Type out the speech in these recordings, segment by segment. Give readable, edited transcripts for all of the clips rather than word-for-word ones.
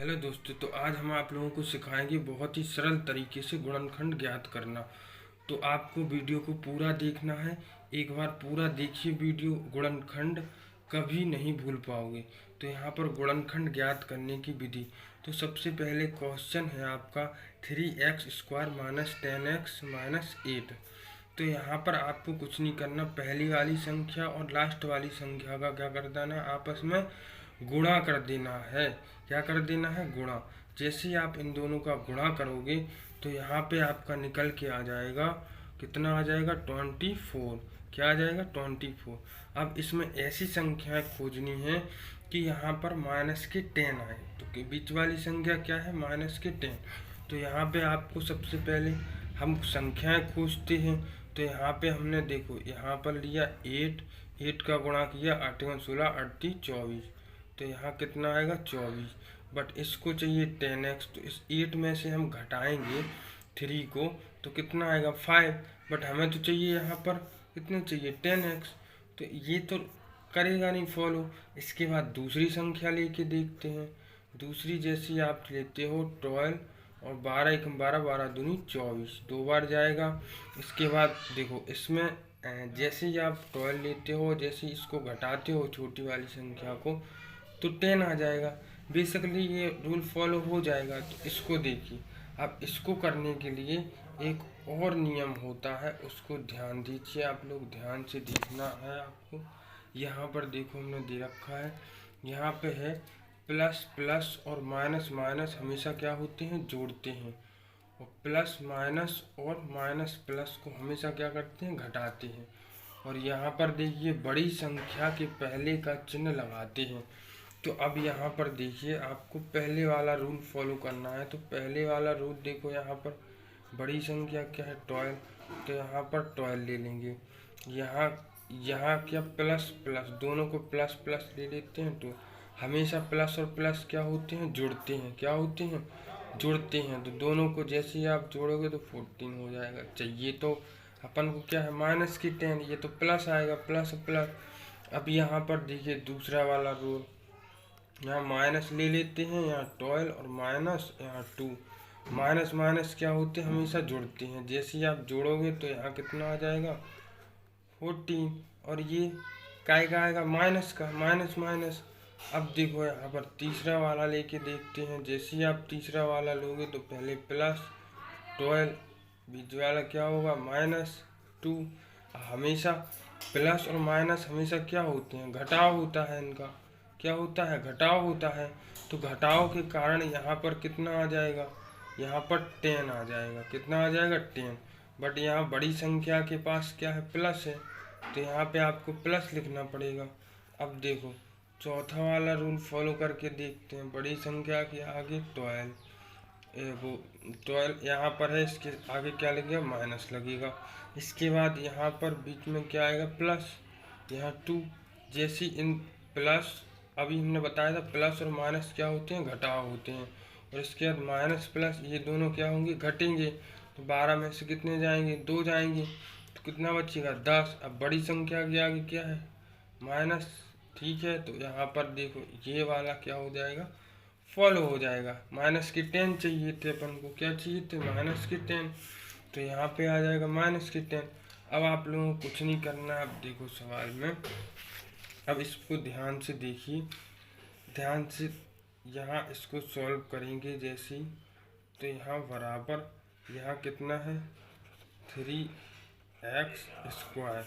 Hello दोस्तों, तो आज हम आप लोगों को सिखाएंगे बहुत ही सरल तरीके से गुणनखंड ज्ञात करना। तो आपको वीडियो को पूरा देखना है। एक बार पूरा देखिए वीडियो, गुणनखंड कभी नहीं भूल पाओगे। तो यहाँ पर गुणनखंड ज्ञात करने की विधि। तो सबसे पहले क्वेश्चन है आपका 3x² माइनस 10x माइनस 8। तो यहाँ पर आपको कुछ नहीं करना, पहली वाली संख्या और लास्ट वाली संख्या का क्या कर देना, आपस में गुणा कर देना है। क्या कर देना है? गुणा। जैसे ही आप इन दोनों का गुणा करोगे तो यहाँ पे आपका निकल के आ जाएगा, कितना आ जाएगा? 24। क्या आ जाएगा? 24। अब इसमें ऐसी संख्याएं खोजनी है कि यहाँ पर माइनस के 10 आए। तो बीच वाली संख्या क्या है? माइनस के 10। तो यहाँ पे आपको सबसे पहले हम संख्याएं खोजते हैं। तो यहाँ पे हमने देखो, यहाँ पर लिया 8 का गुणा किया, 8 × 16 8 24। तो यहाँ कितना आएगा? 24। बट इसको चाहिए 10x, तो इस 8 में से हम घटाएंगे 3 को, तो कितना आएगा? 5। बट हमें तो चाहिए यहाँ पर कितने चाहिए? 10x। तो ये तो करेगा नहीं फॉलो। इसके बाद दूसरी संख्या लेके देखते हैं। दूसरी जैसी आप लेते हो 12 और 12 × 12 12 दूनी 24, 2 बार जाएगा। इसके बाद देखो, इसमें जैसे ही आप 12 लेते हो, जैसे ही इसको घटाते हो छोटी वाली संख्या को, तो 10 आ जाएगा। बेसिकली ये रूल फॉलो हो जाएगा। तो इसको देखिए। अब इसको करने के लिए एक और नियम होता है, उसको ध्यान दीजिए। आप लोग ध्यान से देखना है आपको। यहाँ पर देखो, हमने दे रखा है, यहाँ पे है प्लस प्लस और माइनस माइनस हमेशा क्या होते हैं? जोड़ते हैं। और प्लस माइनस और माइनस प्लस को हमेशा क्या करते हैं? घटाते हैं। और यहाँ पर देखिए, बड़ी संख्या के पहले का चिन्ह लगाते हैं। तो अब यहाँ पर देखिए, आपको पहले वाला रूल फॉलो करना है। तो पहले वाला रूल देखो, यहाँ पर बड़ी संख्या क्या है? 12। तो यहाँ पर 12 ले लेंगे। यहाँ यहाँ क्या? प्लस प्लस, दोनों को प्लस प्लस ले लेते हैं। तो हमेशा प्लस और प्लस क्या होते हैं? जुड़ते हैं। क्या होते हैं? जुड़ते हैं। तो दोनों को जैसे ही आप जोड़ोगे तो 14 हो जाएगा। चाहिए तो अपन को क्या है? माइनस की 10। ये तो प्लस आएगा, प्लस प्लस। अब यहाँ पर देखिए दूसरा वाला रूल, यहाँ माइनस ले लेते हैं, यहाँ 12 और माइनस यहाँ 2। माइनस माइनस क्या होते हैं? हमेशा जुड़ते हैं। जैसे ही आप जोड़ोगे तो यहाँ कितना आ जाएगा? 14। और ये काय का आएगा? माइनस का, माइनस माइनस। अब देखो, यहाँ पर तीसरा वाला लेके देखते हैं। जैसे ही आप तीसरा वाला लोगे तो पहले प्लस 12, बीच वाला क्या होगा? -2। हमेशा प्लस और माइनस हमेशा क्या होते हैं? घटाव होता है इनका। क्या होता है? घटाव होता है। तो घटाव के कारण यहाँ पर कितना आ जाएगा? यहाँ पर 10 आ जाएगा। कितना आ जाएगा? 10। बट यहाँ बड़ी संख्या के पास क्या है? प्लस है। तो यहाँ पे आपको प्लस लिखना पड़ेगा। अब देखो, चौथा वाला रूल फॉलो करके देखते हैं। बड़ी संख्या के आगे 12, वो 12 यहाँ पर है, इसके आगे क्या लगेगा? माइनस लगेगा। इसके बाद यहाँ पर बीच में क्या आएगा? प्लस, यहाँ 2। जैसी इन प्लस, अभी हमने बताया था प्लस और माइनस क्या होते हैं? घटाव होते हैं। और इसके बाद माइनस प्लस, ये दोनों क्या होंगे? घटेंगे। तो 12 में से कितने जाएंगे? 2 जाएंगे। तो कितना बचेगा? 10। अब बड़ी संख्या के आगे क्या है? माइनस। ठीक है, तो यहाँ पर देखो, ये वाला क्या हो जाएगा? फॉलो हो जाएगा। माइनस के 10 चाहिए थे अपन को। क्या चाहिए थे? माइनस के 10। तो यहाँ पे आ जाएगा -10। अब आप लोगों को कुछ नहीं करना है। अब देखो सवाल में, अब इसको ध्यान से देखिए, ध्यान से यहाँ इसको सॉल्व करेंगे जैसे। तो यहाँ बराबर, यहाँ कितना है? 3x²।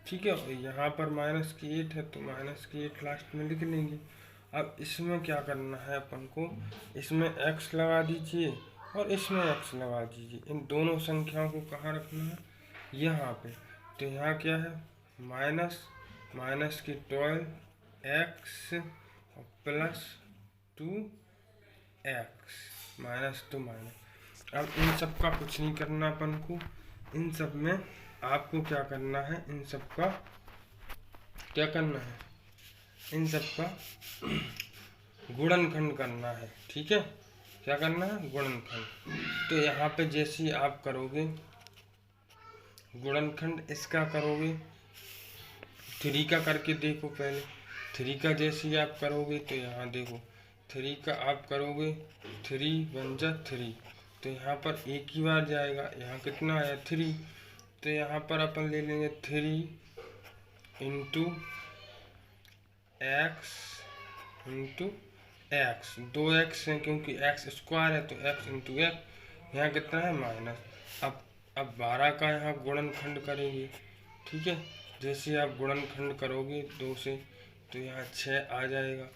ठीक है, और यहाँ पर -8 है, तो -8 लास्ट में लिख लेंगे। अब इसमें क्या करना है अपन को? इसमें x लगा दीजिए और इसमें x लगा दीजिए। इन दोनों संख्याओं को कहाँ रखना है? यहाँ पे। तो यहाँ क्या है? माइनस माइनस की 12x और +2x, माइनस तो माइनस। अब इन सब का कुछ नहीं करना अपन को। इन सब में आपको क्या करना है? इन सब का क्या करना है? इन सब का गुणनखंड करना है। ठीक है, क्या करना है? गुणनखंड। तो यहाँ पे जैसे ही आप करोगे गुणनखंड, इसका करोगे 3 का करके देखो पहले। 3 का जैसे ही आप करोगे तो यहाँ देखो, 3 का आप करोगे 3 वन जा 3, तो यहाँ पर एक ही बार जाएगा। यहाँ कितना आया 3, तो यहाँ पर अपन ले लेंगे 3 into x into x. 2x है क्योंकि x स्क्वायर है, तो x इंटू एक्स। यहाँ कितना है माइनस। अब 12 का यहाँ गुणनखंड करेंगे, ठीक है। जैसे आप गुणनखंड करोगे 2 से तो यहाँ 6 आ जाएगा,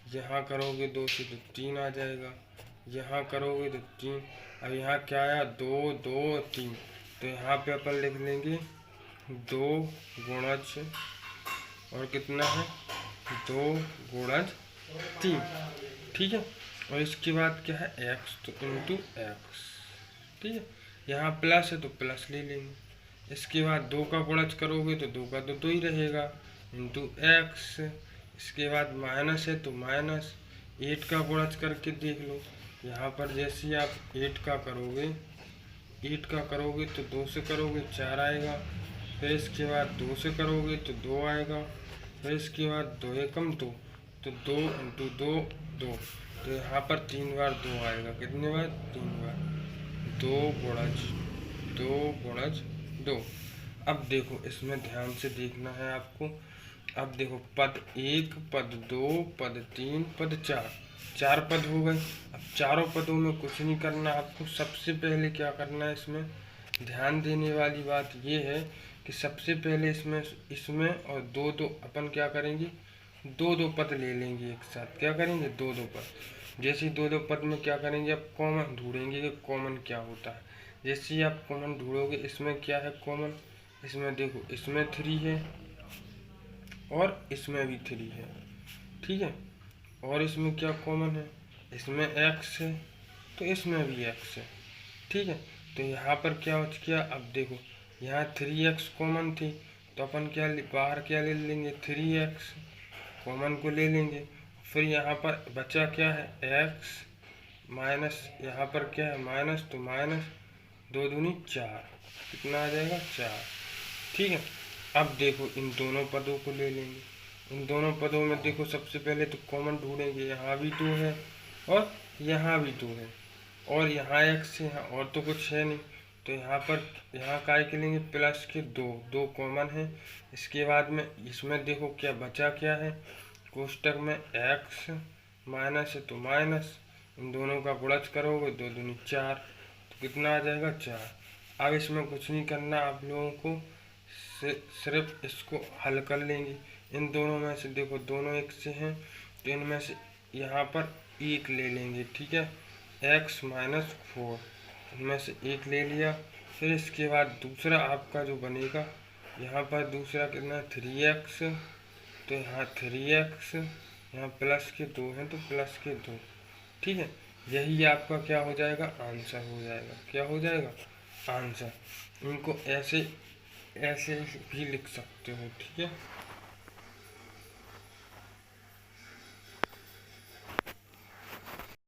यहाँ करोगे 2 से तो 3 आ जाएगा, यहाँ करोगे तो 3। अब यहाँ क्या आया 2 2 3, तो यहाँ पे अपन लिख लेंगे 2 गुणज और कितना है 2 गुणज 3, ठीक है। और इसके बाद क्या है x, तो इंटू एक्स, ठीक है। यहाँ प्लस है तो प्लस ले लेंगे। इसके बाद 2 का गुणज करोगे तो 2 का तो 2 ही रहेगा इंटू एक्स। इसके बाद माइनस है तो माइनस। 8 का गुणज करके देख लो, यहाँ पर जैसे आप 8 का करोगे तो 2 से करोगे 4 आएगा। फिर इसके बाद 2 से करोगे तो 2 आएगा। फिर इसके बाद 2 एकम 2, तो 2 इंटू 2 2, तो यहाँ पर 3 बार 2 आएगा। कितने बार 3 बार। 2 गुणज 2। अब देखो इसमें ध्यान से देखना है आपको। अब देखो पद 1 पद 2 पद 3 पद 4, 4 पद हो गए। अब चारों पदों में कुछ नहीं करना आपको। सबसे पहले क्या करना है, इसमें ध्यान देने वाली बात ये है कि सबसे पहले इसमें और 2 2 अपन क्या करेंगे, 2 2 पद ले लेंगे एक साथ। क्या करेंगे 2 2 पद। जैसे 2 2 पद में क्या करेंगे, अब कॉमन ढूंढेंगे कि कॉमन क्या होता है। जैसे ही आप कॉमन ढूंढोगे, इसमें क्या है कॉमन, इसमें देखो इसमें 3 है और इसमें भी 3 है, ठीक है। और इसमें क्या कॉमन है, इसमें x है तो इसमें भी x है, ठीक है। तो यहाँ पर क्या हो गया, अब देखो यहाँ 3x कॉमन थी तो अपन बाहर क्या ले लेंगे 3x कॉमन को ले लेंगे। फिर यहाँ पर बचा क्या है x माइनस, यहाँ पर क्या है माइनस, तो माइनस 2 दूनी 4, कितना आ जाएगा 4, ठीक है। अब देखो इन दोनों पदों को ले लेंगे। इन दोनों पदों में देखो सबसे पहले तो कॉमन ढूंढेंगे। यहाँ भी 2 है और यहाँ भी 2 है और यहाँ x है और तो कुछ है नहीं, तो यहाँ काय के लेंगे प्लस के 2 कॉमन है। इसके बाद में इसमें देखो क्या बचा क्या है, कोष्टक में x माइनस है तो माइनस, इन दोनों का गुणज करोगे 2 दूनी 4, तो कितना आ जाएगा 4। अब इसमें कुछ नहीं करना आप लोगों को, सिर्फ इसको हल कर लेंगे। इन दोनों में से देखो दोनों एक से हैं तो इनमें से यहाँ पर एक ले लेंगे, ठीक है। x माइनस 4, इनमें से एक ले लिया। फिर इसके बाद दूसरा आपका जो बनेगा, यहाँ पर दूसरा कितना 3x, तो यहाँ 3x, यहाँ प्लस के 2 हैं तो प्लस के 2, ठीक है। यही आपका क्या हो जाएगा आंसर हो जाएगा। क्या हो जाएगा आंसर। इनको ऐसे भी लिख सकते हो, ठीक है।